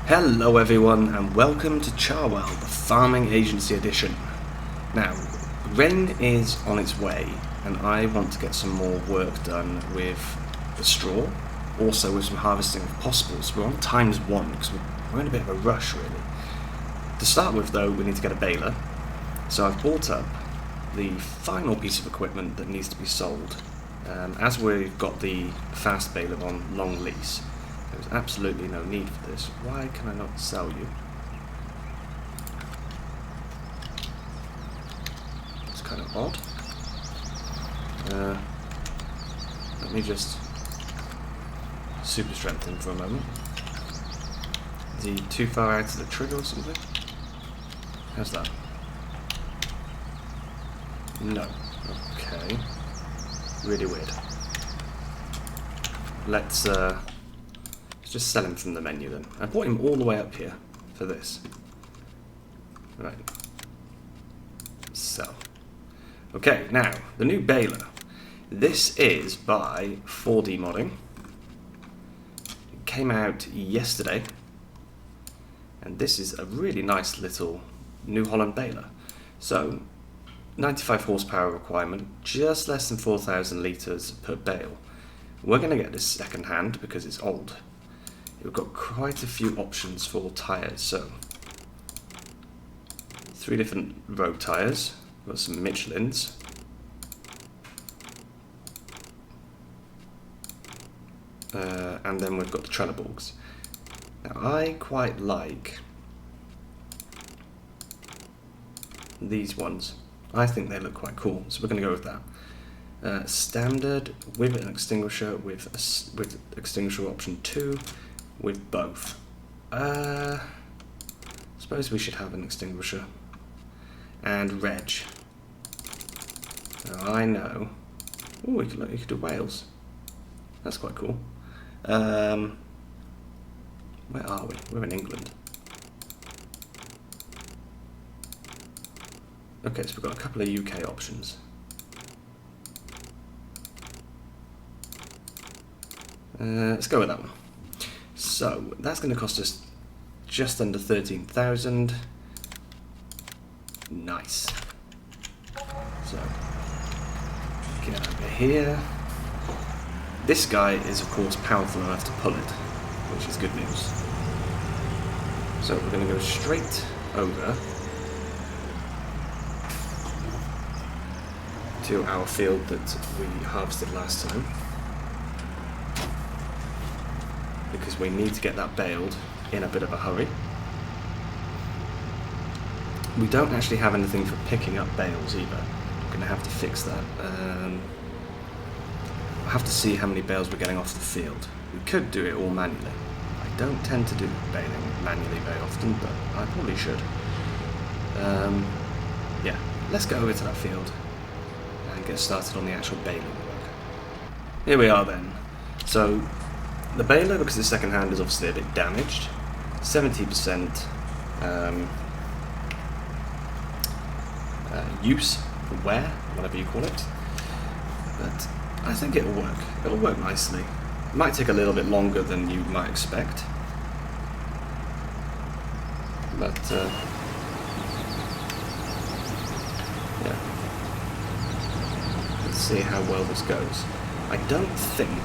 Hello everyone and welcome to Charwell, the Farming Agency Edition. Now, rain is on its way and I want to get some more work done with the straw, also with some harvesting if possible, so we're on ×1 because we're in a bit of a rush really. To start with though, we need to get a baler, so I've bought up the final piece of equipment that needs to be sold. As we've got the fast baler on long lease, there's absolutely no need for this. Why can I not sell you? It's kind of odd. Let me just super strengthen for a moment. Is he too far out of the trigger or something? How's that? No. Okay. Really weird. Let's just sell him from the menu then. I brought him all the way up here for this. Right. Sell. Okay, now, the new baler. This is by 4D Modding. It came out yesterday. And this is a really nice little New Holland baler. So, 95 horsepower requirement, just less than 4,000 litres per bale. We're going to get this second hand because it's old. We've got quite a few options for tyres, so 3 different road tyres, we've got some Michelins, and then we've got the Trelleborgs. Now I quite like these ones. I think they look quite cool, so we're going to go with that. Standard with an extinguisher, with extinguisher option 2, with both. Suppose we should have an extinguisher. And reg. Now I know. Oh, you could do Wales. That's quite cool. Where are we? We're in England. Okay, so we've got a couple of UK options. Let's go with that one. So, that's going to cost us just under 13,000. Nice. So, get over here. This guy is, of course, powerful enough to pull it, which is good news. So, we're going to go straight over to our field that we harvested last time, because we need to get that baled in a bit of a hurry. We don't actually have anything for picking up bales either. We're going to have to fix that. I'll have to see how many bales we're getting off the field. We could do it all manually. I don't tend to do baling manually very often, but I probably should. Yeah, let's go over to that field and get started on the actual baling work. Here we are then. So, the baler, because it's second hand, is obviously a bit damaged. 70% use, wear, whatever you call it. But I think it'll work. It'll work nicely. It might take a little bit longer than you might expect. But, yeah. Let's see how well this goes. I don't think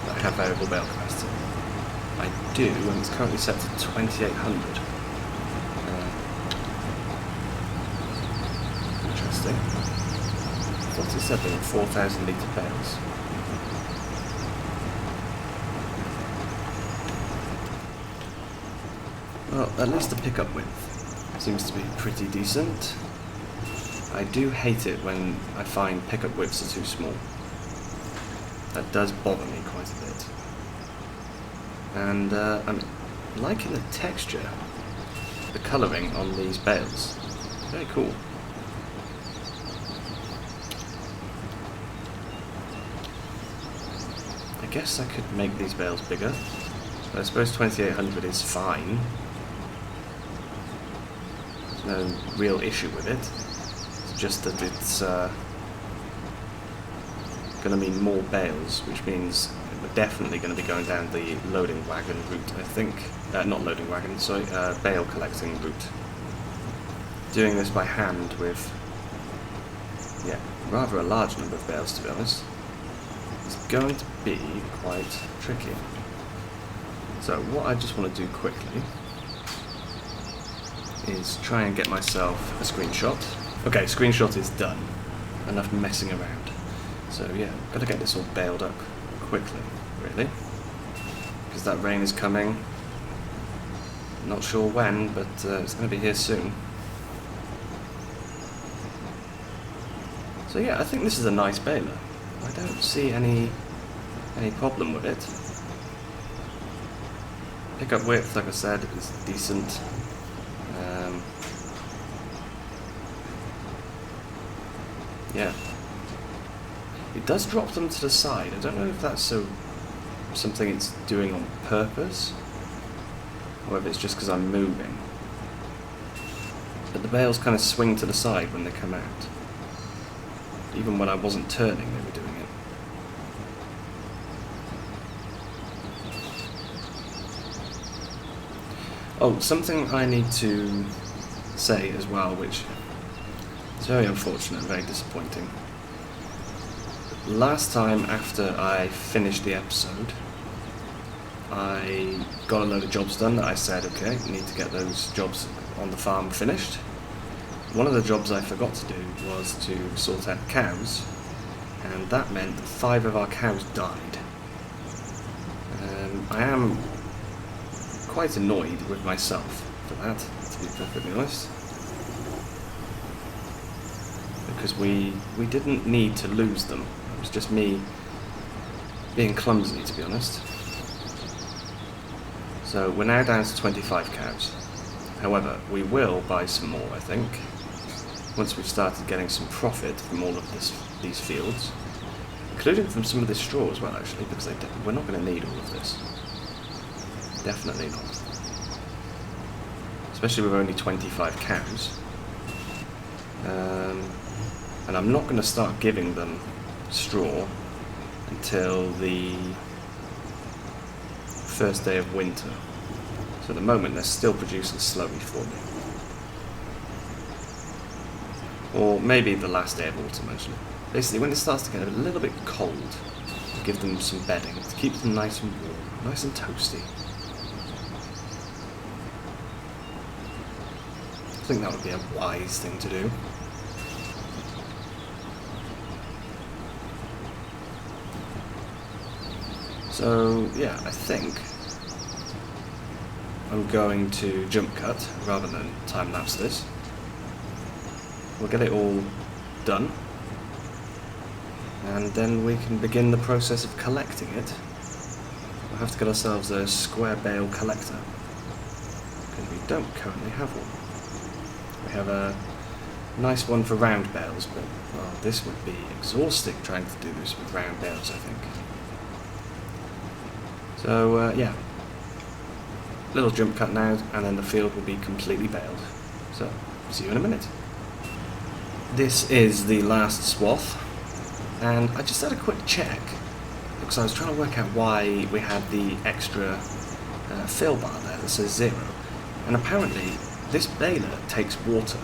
I have variable bale capacity. I do, and it's currently set to 2,800. Interesting. What's it said there were 4,000 litre bales? Well, at least the pickup width seems to be pretty decent. I do hate it when I find pickup widths are too small. That does bother me quite a bit. And I'm liking the texture, the colouring on these bales. Very cool. I guess I could make these bales bigger. But I suppose 2,800 is fine. There's no real issue with it. It's just that it's going to mean more bales, which means we're definitely going to be going down the loading wagon route, I think. Not loading wagon, sorry, bale collecting route. Doing this by hand with, yeah, rather a large number of bales, to be honest. It's going to be quite tricky. So what I just want to do quickly is try and get myself a screenshot. Okay, screenshot is done. Enough messing around. So yeah, gotta get this all baled up quickly, really. Because that rain is coming. Not sure when, but it's gonna be here soon. So yeah, I think this is a nice baler. I don't see any problem with it. Pickup width, like I said, is decent. Yeah. It does drop them to the side. I don't know if that's something it's doing on purpose, or if it's just because I'm moving. But the bales kind of swing to the side when they come out. Even when I wasn't turning, they were doing it. Oh, something I need to say as well, which is very unfortunate, very disappointing. Last time after I finished the episode, I got a load of jobs done that I said, okay, I need to get those jobs on the farm finished. One of the jobs I forgot to do was to sort out cows, and that meant that 5 of our cows died. I am quite annoyed with myself for that, to be perfectly honest. Because we didn't need to lose them. It was just me being clumsy, to be honest. So we're now down to 25 cows. However, we will buy some more, I think, once we've started getting some profit from all of these fields, including from some of this straw as well, actually, because we're not going to need all of this. Definitely not. Especially with only 25 cows. And I'm not going to start giving them straw until the first day of winter. So at the moment they're still producing slowly for me. Or maybe the last day of autumn, actually. Basically when it starts to get a little bit cold, I'll give them some bedding to keep them nice and warm, nice and toasty. I think that would be a wise thing to do. So, yeah, I think I'm going to jump cut rather than time-lapse this. We'll get it all done, and then we can begin the process of collecting it. We'll have to get ourselves a square bale collector, because we don't currently have one. We have a nice one for round bales, but well, this would be exhausting trying to do this with round bales, I think. So, yeah, little jump cut now, and then the field will be completely baled. So, see you in a minute. This is the last swath, and I just had a quick check, because I was trying to work out why we had the extra fill bar there that says 0, and apparently this baler takes water.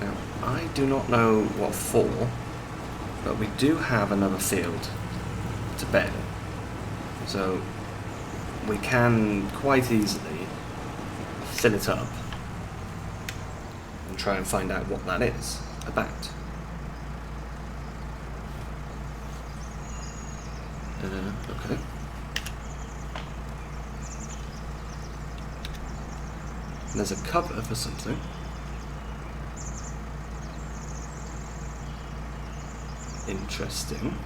Now, I do not know what for, but we do have another field to bale. So we can quite easily fill it up and try and find out what that is about. Okay. There's a cover for something. Interesting.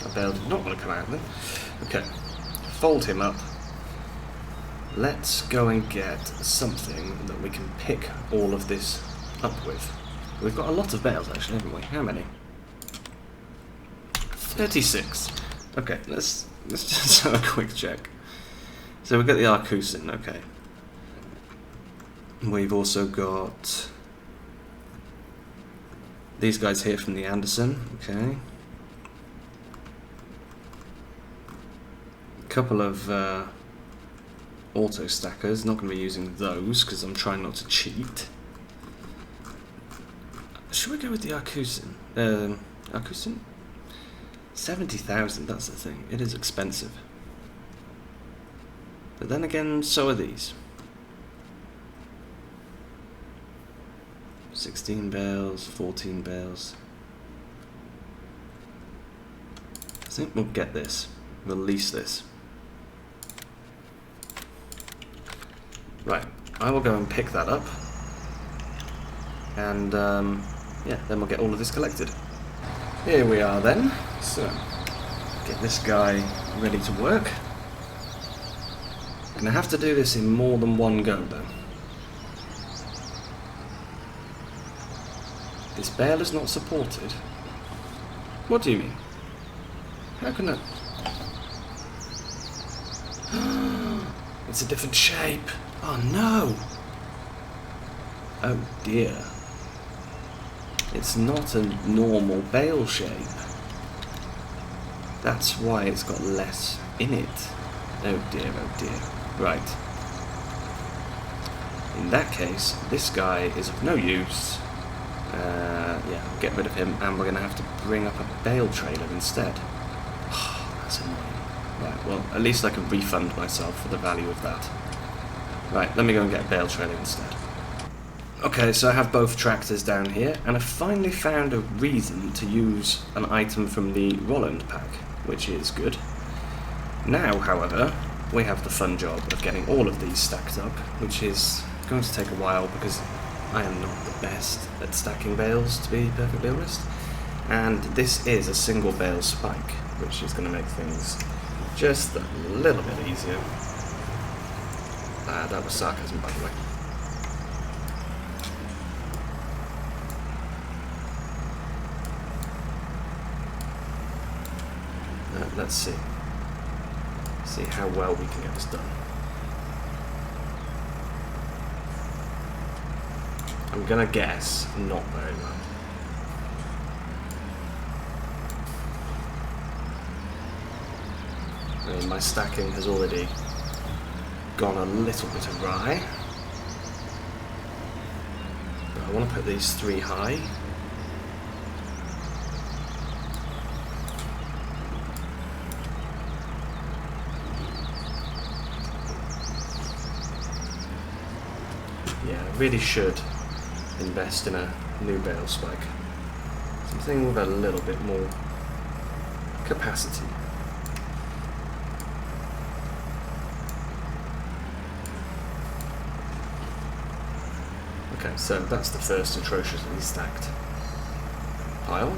That bale did not want to come out then. Okay, fold him up. Let's go and get something that we can pick all of this up with. We've got a lot of bales actually, haven't we? How many? 36. Okay, let's just have a quick check. So we've got the Arcusin, okay. We've also got These guys here from the Anderson, okay. A couple of auto stackers, not going to be using those because I'm trying not to cheat. Should we go with the Arcusin? Arcusin? 70,000, that's the thing. It is expensive. But then again, so are these. 16 bales, 14 bales. I think we'll get this. We'll lease this. Right, I will go and pick that up. And yeah, then we'll get all of this collected. Here we are then. So, get this guy ready to work. Gonna have to do this in more than one go though. This bale is not supported. What do you mean? How can that... It's a different shape. Oh no! Oh dear. It's not a normal bale shape. That's why it's got less in it. Oh dear, oh dear. Right. In that case, this guy is of no use. Yeah, we'll get rid of him, and we're going to have to bring up a bale trailer instead. Oh, that's annoying. Right, well, at least I can refund myself for the value of that. Right, let me go and get a bale trailer instead. Okay, so I have both tractors down here, and I finally found a reason to use an item from the Rolland pack, which is good. Now, however, we have the fun job of getting all of these stacked up, which is going to take a while because I am not the best at stacking bales, to be perfectly honest. And this is a single bale spike, which is going to make things just a little bit easier. That was sarcasm, by the way. Let's see. See how well we can get this done. I'm gonna guess not very well. I mean, my stacking has already gone a little bit awry. But I want to put these three high. Yeah, I really should invest in a new bale spike. Something with a little bit more capacity. Okay, so that's the first atrociously stacked pile.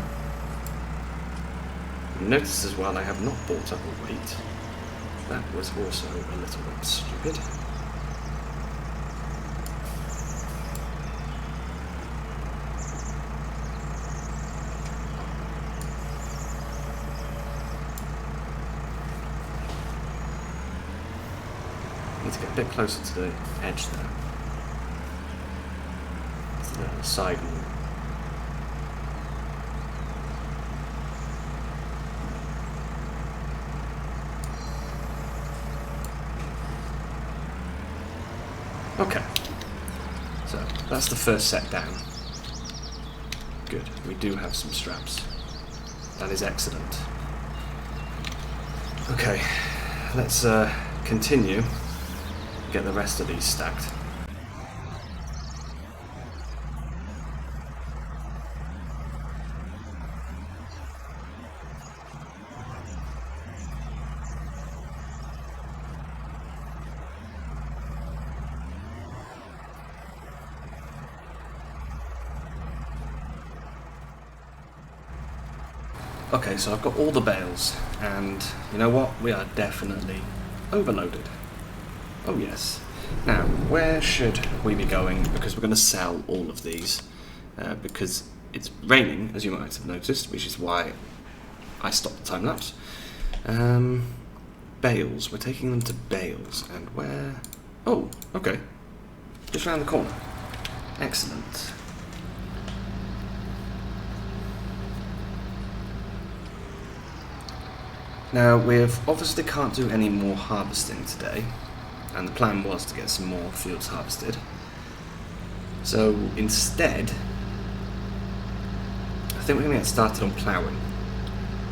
Notice as well I have not brought up a weight. That was also a little bit stupid. Need to get a bit closer to the edge there. To the side wall. Okay, so that's the first set down. Good, we do have some straps. That is excellent. Okay, let's continue. Get the rest of these stacked. Okay, so I've got all the bales, and you know what? We are definitely overloaded. Oh yes. Now, where should we be going? Because we're going to sell all of these, because it's raining, as you might have noticed, which is why I stopped the time lapse. Bales. We're taking them to bales, and where? Oh, okay. Just around the corner. Excellent. Now, we've obviously can't do any more harvesting today, and the plan was to get some more fields harvested. So instead, I think we're going to get started on ploughing,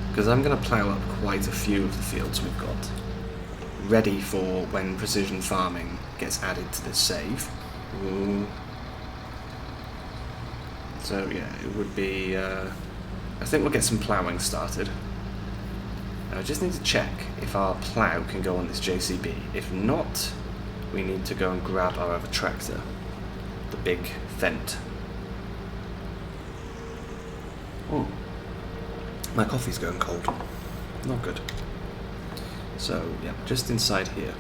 because I'm going to plough up quite a few of the fields we've got, ready for when precision farming gets added to this save. Ooh. So yeah, it would be, I think we'll get some ploughing started. I just need to check if our plough can go on this JCB. If not, we need to go and grab our other tractor, the big Fent. Oh, my coffee's going cold. Not good. So yeah, just inside here.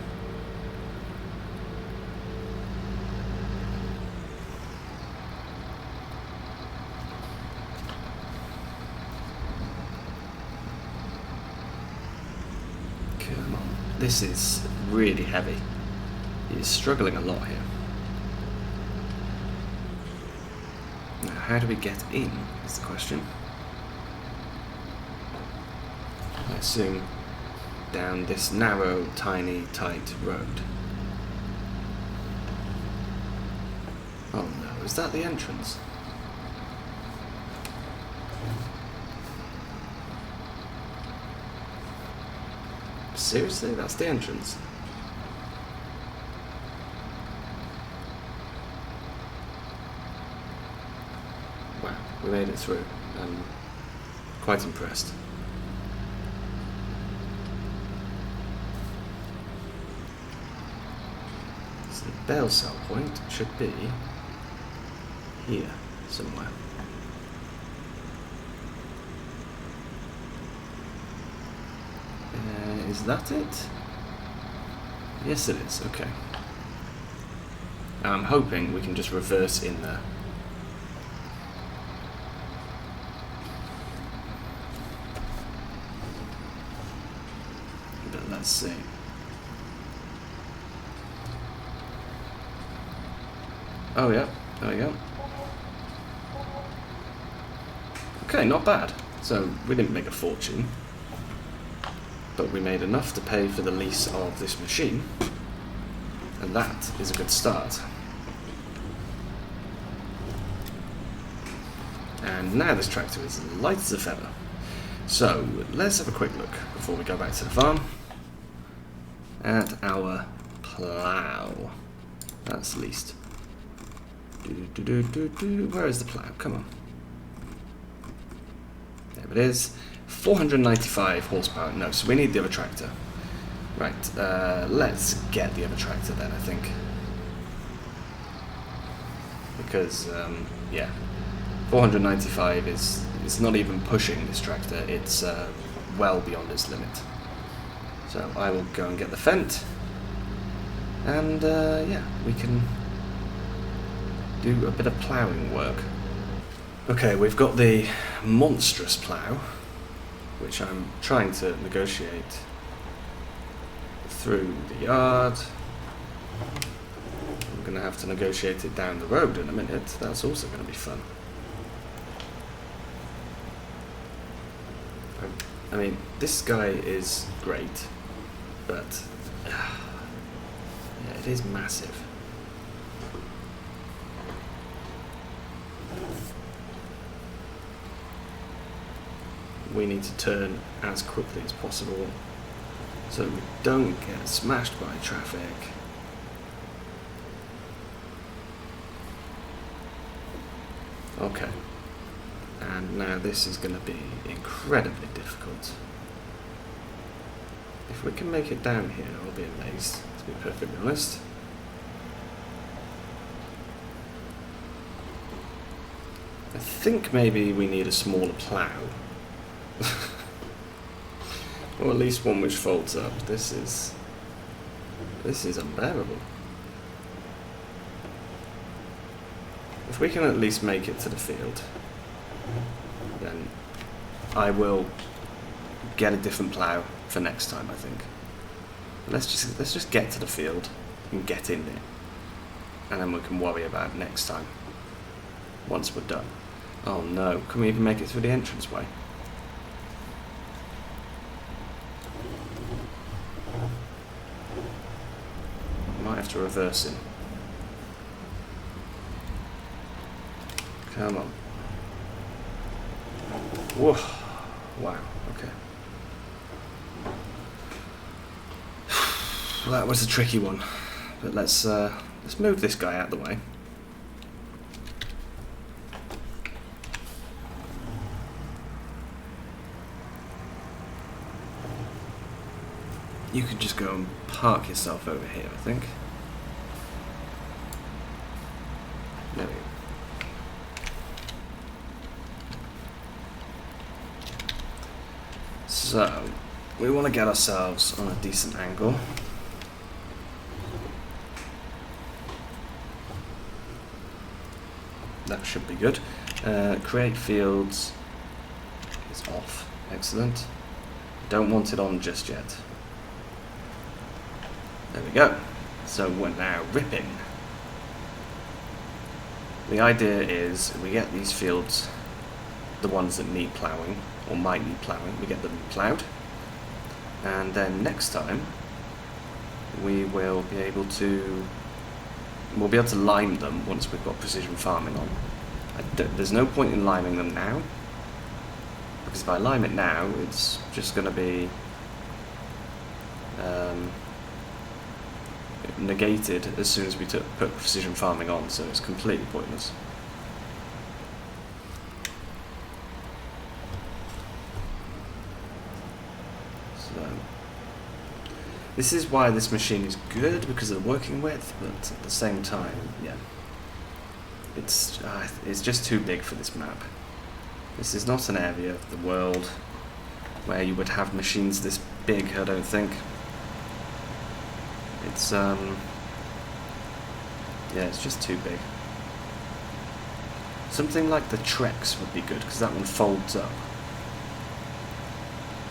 Come on. This is really heavy. He's struggling a lot here. Now, how do we get in, is the question. I assume down this narrow, tiny, tight road. Oh no, is that the entrance? Seriously? That's the entrance? Wow, we made it through. I'm quite impressed. So the bale cell point should be here somewhere. Is that it? Yes it is, okay. I'm hoping we can just reverse in there. But let's see. Oh yeah, there we go. Okay, not bad. So we didn't make a fortune, but we made enough to pay for the lease of this machine, and that is a good start. And now this tractor is light as a feather. So let's have a quick look before we go back to the farm at our plough. That's leased. Where is the plough? Come on. There it is. 495 horsepower. No, so we need the other tractor. Right, let's get the other tractor then, I think. Because, yeah, 495 is not even pushing this tractor. It's well beyond its limit. So I will go and get the Fent. And, yeah, we can do a bit of ploughing work. Okay, we've got the monstrous plough, which I'm trying to negotiate through the yard. I'm going to have to negotiate it down the road in a minute. That's also going to be fun. I mean, this guy is great, but yeah, it is massive. We need to turn as quickly as possible so we don't get smashed by traffic. Okay, and now this is going to be incredibly difficult. If we can make it down here, I'll be amazed, to be perfectly honest. I think maybe we need a smaller plough. Or at least one which folds up. This is unbearable. If we can at least make it to the field, then I will get a different plough for next time, I think. Let's just get to the field and get in there, and then we can worry about it next time once we're done. Oh no, can we even make it through the entranceway? have to reverse him. Come on. Whoa. Wow, okay. Well, that was a tricky one. But let's move this guy out of the way. You could just go and park yourself over here, I think. There we go. So, we want to get ourselves on a decent angle. That should be good. Create fields is off. Excellent. Don't want it on just yet. There we go. So we're now ripping. The idea is we get these fields, the ones that need ploughing, or might need ploughing, we get them ploughed. And then next time, we will be able to lime them once we've got precision farming on. There's no point in liming them now, because if I lime it now, it's just going to be negated as soon as we put precision farming on, so it's completely pointless. So this is why this machine is good, because of the working width, but at the same time, yeah, it's just too big for this map. This is not an area of the world where you would have machines this big, I don't think. It's yeah, it's just too big. Something like the Trex would be good, because that one folds up.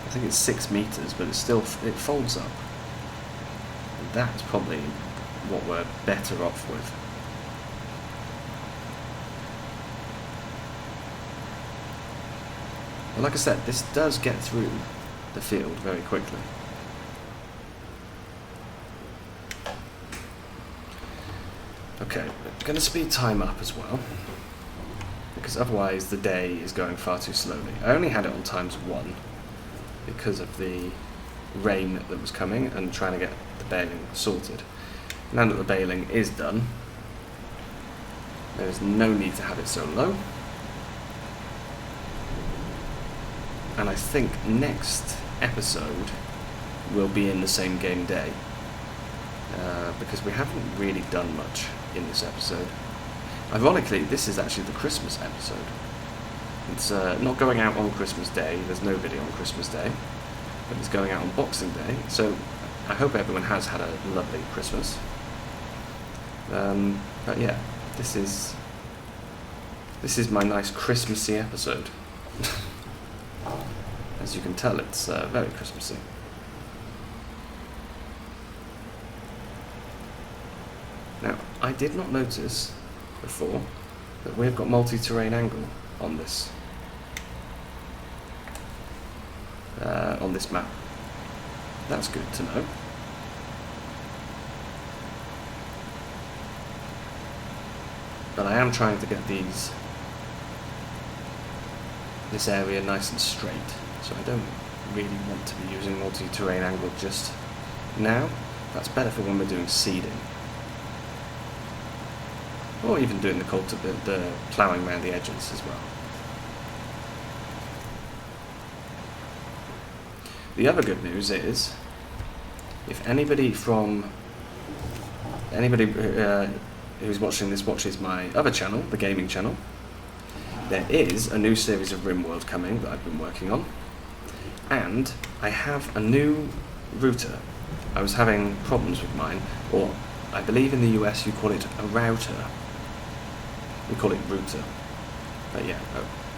I think it's 6 meters, but it folds up. And that's probably what we're better off with. But like I said, this does get through the field very quickly. Okay, I'm going to speed time up as well, because otherwise the day is going far too slowly. I only had it on ×1 because of the rain that was coming and trying to get the baling sorted. Now that the baling is done, there is no need to have it so low. And I think next episode will be in the same game day, because we haven't really done much in this episode. Ironically, this is actually the Christmas episode. It's not going out on Christmas Day, there's no video on Christmas Day, but it's going out on Boxing Day, so I hope everyone has had a lovely Christmas. But yeah, this is my nice Christmassy episode. As you can tell, it's very Christmassy. Now, I did not notice before that we've got multi-terrain angle on this map. That's good to know. But I am trying to get this area nice and straight, so I don't really want to be using multi-terrain angle just now. That's better for when we're doing seeding, or even doing the ploughing around the edges as well. The other good news is, if anybody who's watching this watches my other channel, the gaming channel, there is a new series of RimWorld coming that I've been working on, and I have a new router. I was having problems with mine, or I believe in the US you call it a router. We call it router. But yeah,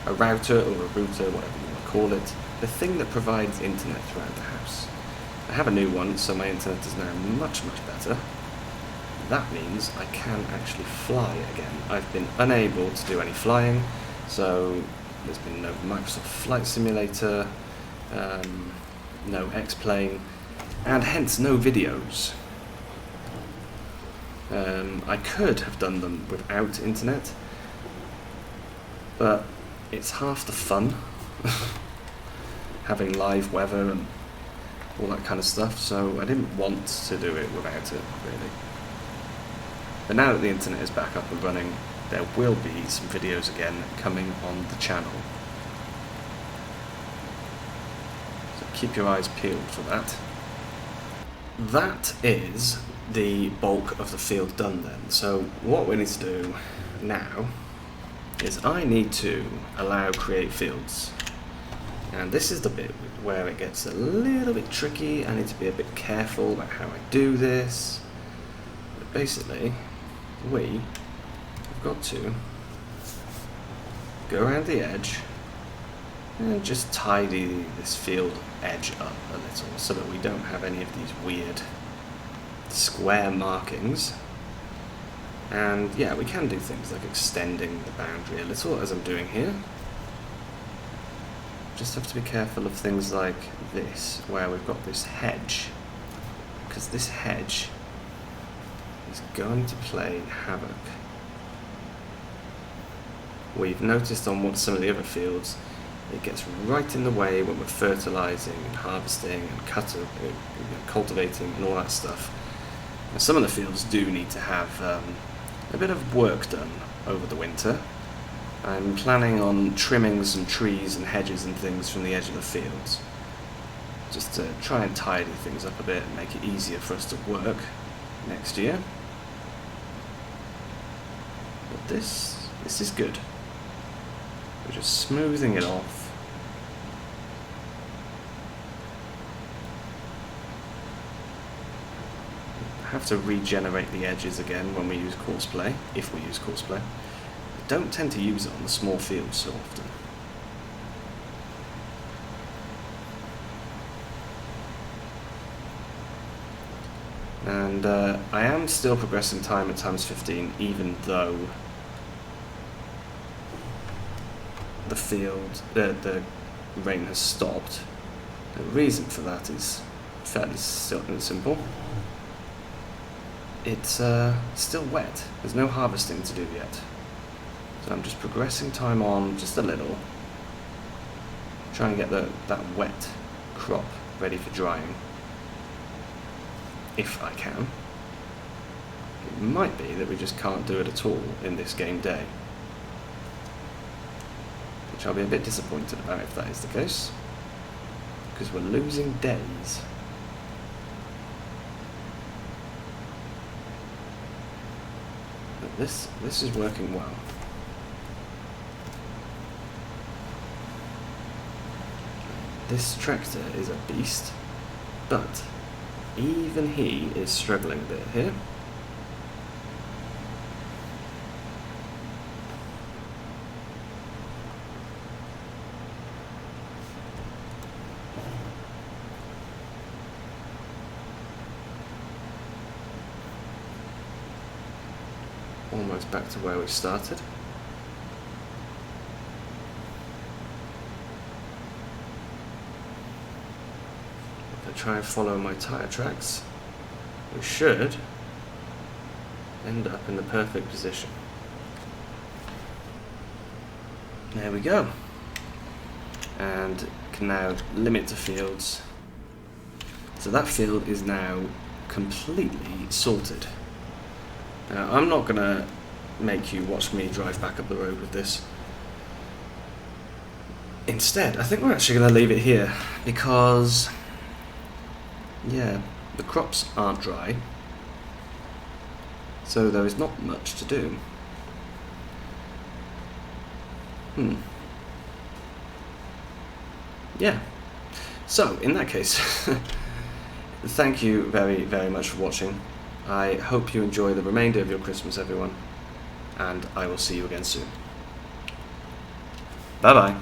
a router or a router, whatever you want to call it. The thing that provides internet throughout the house. I have a new one, so my internet is now much, much better. That means I can actually fly again. I've been unable to do any flying, so there's been no Microsoft Flight Simulator, no X-Plane, and hence no videos. I could have done them without internet, but it's half the fun having live weather and all that kind of stuff, so I didn't want to do it without it, really. But now that the internet is back up and running, there will be some videos again coming on the channel. So keep your eyes peeled for that. That is the bulk of the field done then. So what we need to do now is I need to allow create fields. And this is the bit where it gets a little bit tricky. I need to be a bit careful about how I do this. But basically, we have got to go around the edge and just tidy this field edge up a little so that we don't have any of these weird square markings. And yeah, we can do things like extending the boundary a little, as I'm doing here. Just have to be careful of things like this, where we've got this hedge, because this hedge is going to play havoc. We've noticed on some of the other fields, it gets right in the way when we're fertilizing and harvesting and cultivating and all that stuff. And some of the fields do need to have a bit of work done over the winter. I'm planning on trimming some trees and hedges and things from the edge of the fields, just to try and tidy things up a bit and make it easier for us to work next year. But this is good. We're just smoothing it off. Have to regenerate the edges again when we use courseplay, if we use courseplay. I don't tend to use it on the small fields so often. And I am still progressing time at times 15, even though the rain has stopped. The reason for that is fairly simple. It's still wet. There's no harvesting to do yet. So I'm just progressing time on just a little, trying to get that wet crop ready for drying, if I can. It might be that we just can't do it at all in this game day, which I'll be a bit disappointed about if that is the case, because we're losing days. But this is working well. This tractor is a beast, but even he is struggling a bit here. Almost back to where we started. Try and follow my tyre tracks, we should end up in the perfect position. There we go. And can now limit to fields. So that field is now completely sorted. Now I'm not going to make you watch me drive back up the road with this. Instead, I think we're actually going to leave it here because yeah, the crops aren't dry, so there is not much to do. Yeah, so in that case, thank you very, very much for watching. I hope you enjoy the remainder of your Christmas, everyone, and I will see you again soon. Bye bye.